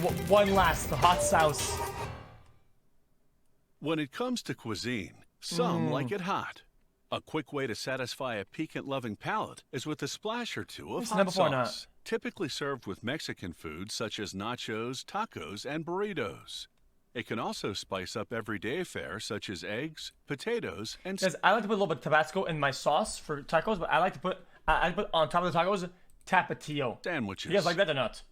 one last hot sauce. When it comes to cuisine, some like it hot. A quick way to satisfy a piquant-loving palate is with a splash or two of hot sauce, typically served with Mexican foods such as nachos, tacos, and burritos. It can also spice up everyday fare such as eggs, potatoes, and... Guys, I like to put a little bit of Tabasco in my sauce for tacos, but I like to put on top of the tacos Tapatio. Sandwiches. You guys like that or not?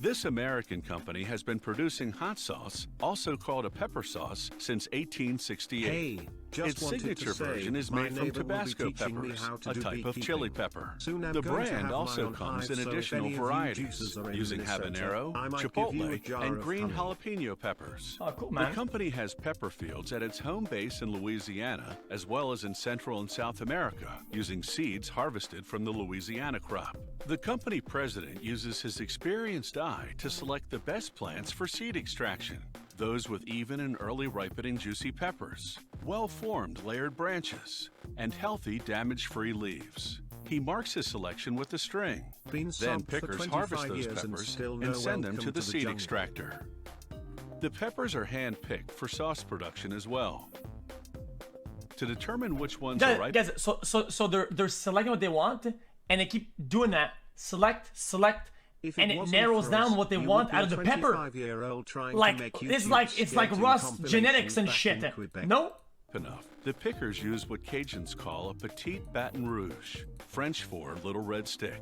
This American company has been producing hot sauce, also called a pepper sauce, since 1868. Hey, its signature version is made from Tabasco peppers, a type of chili pepper. The brand also comes in additional varieties, using habanero, chipotle, and green jalapeno peppers. Oh, cool, man. The company has pepper fields at its home base in Louisiana, as well as in Central and South America, using seeds harvested from the Louisiana crop. The company president uses his experienced eye to select the best plants for seed extraction, those with even and early ripening juicy peppers, well-formed layered branches, and healthy damage-free leaves. He marks his selection with a string. Then pickers harvest those peppers and send them to the seed extractor. The peppers are hand-picked for sauce production as well. To determine which ones are ripe... Guys, so they're selecting what they want, and they keep doing that. Select, and it narrows down what they want out of the pepper. Like it's like Rust genetics and shit. No? Enough. The pickers use what Cajuns call a petite Baton Rouge, French for little red stick.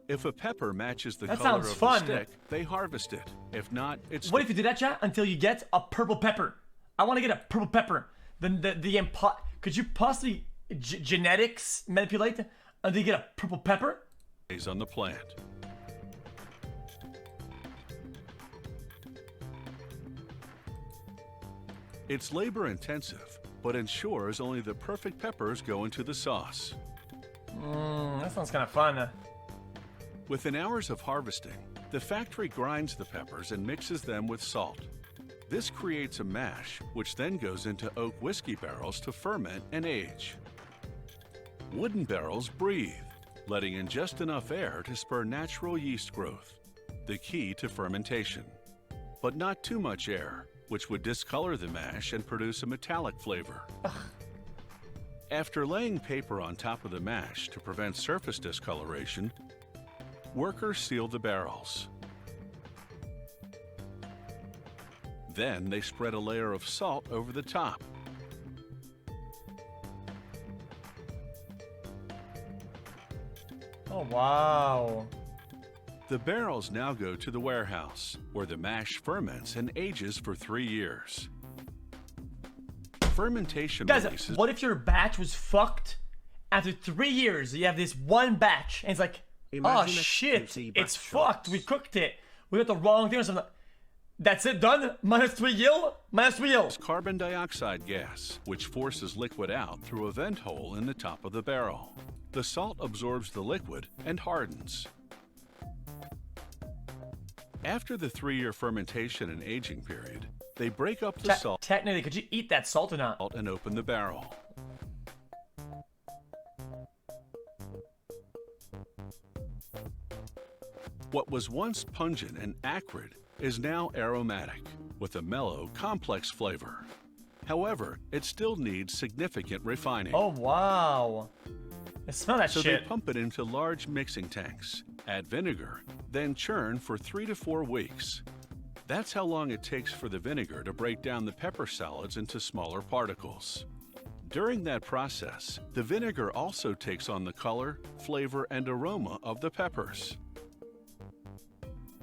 If a pepper matches the color of the stick, they harvest it. If not, it's... What if you do that, chat, until you get a purple pepper? I want to get a purple pepper. Then could you possibly genetics manipulate until you get a purple pepper? On the plant. It's labor intensive, but ensures only the perfect peppers go into the sauce. That sounds kind of fun. Within hours of harvesting, the factory grinds the peppers and mixes them with salt. This creates a mash, which then goes into oak whiskey barrels to ferment and age. Wooden barrels breathe, letting in just enough air to spur natural yeast growth, the key to fermentation. But not too much air, which would discolor the mash and produce a metallic flavor. After laying paper on top of the mash to prevent surface discoloration, workers seal the barrels. Then they spread a layer of salt over the top. Oh, wow. The barrels now go to the warehouse, where the mash ferments and ages for 3 years. Fermentation releases... What if your batch was fucked? After 3 years, you have this one batch, and it's like, oh shit, it's fucked, we cooked it. We got the wrong thing or something. That's it, done? Minus 3 yield? Minus 3 yield. Carbon dioxide gas, which forces liquid out through a vent hole in the top of the barrel. The salt absorbs the liquid and hardens. After the 3-year fermentation and aging period, they break up the salt. Technically, could you eat that salt or not? And open the barrel. What was once pungent and acrid is now aromatic, with a mellow, complex flavor. However, it still needs significant refining. Oh, wow. I smell that shit. So they pump it into large mixing tanks, add vinegar, then churn for 3 to 4 weeks. That's how long it takes for the vinegar to break down the pepper solids into smaller particles. During that process, the vinegar also takes on the color, flavor, and aroma of the peppers.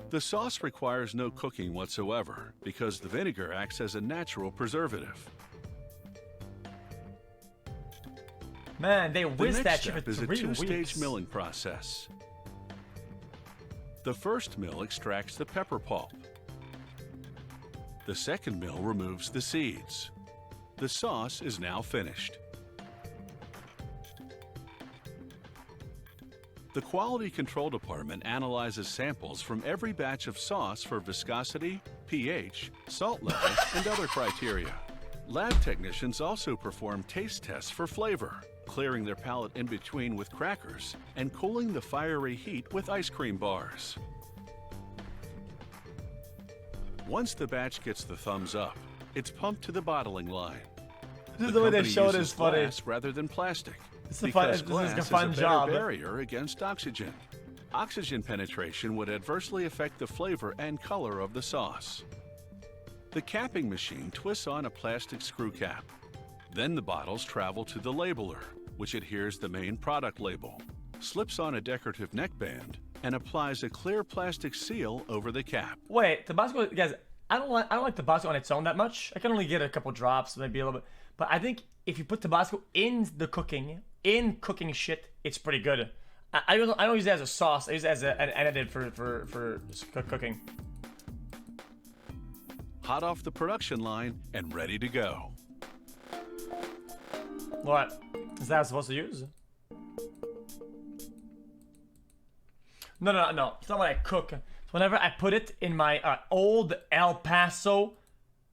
The sauce requires no cooking whatsoever because the vinegar acts as a natural preservative. Man, they whisk that shit for 3 weeks. The next step is a 2-stage milling process. The first mill extracts the pepper pulp. The second mill removes the seeds. The sauce is now finished. The Quality Control Department analyzes samples from every batch of sauce for viscosity, pH, salt level, and other criteria. Lab technicians also perform taste tests for flavor, clearing their palate in between with crackers and cooling the fiery heat with ice cream bars. Once the batch gets the thumbs up, it's pumped to the bottling line. This is the way they showed it is funny. Glass rather than plastic. This is a fun job. Barrier against oxygen. Oxygen penetration would adversely affect the flavor and color of the sauce. The capping machine twists on a plastic screw cap. Then the bottles travel to the labeler, which adheres the main product label, slips on a decorative neckband, and applies a clear plastic seal over the cap. Wait, Tabasco, guys, I don't like Tabasco on its own that much. I can only get a couple drops, maybe a little bit. But I think if you put Tabasco in the cooking, shit, it's pretty good. I don't use it as a sauce. I use it as an additive for cooking. Hot off the production line and ready to go. What? Is that supposed to use? No. It's not what I cook. So whenever I put it in my old El Paso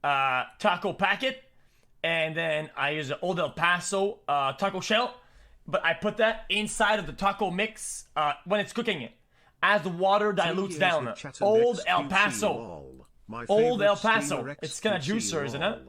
taco packet, and then I use an old El Paso taco shell, but I put that inside of the taco mix when it's cooking it. As the water dilutes down. Old El Paso. Old El Paso. It's kind of juicier, isn't it?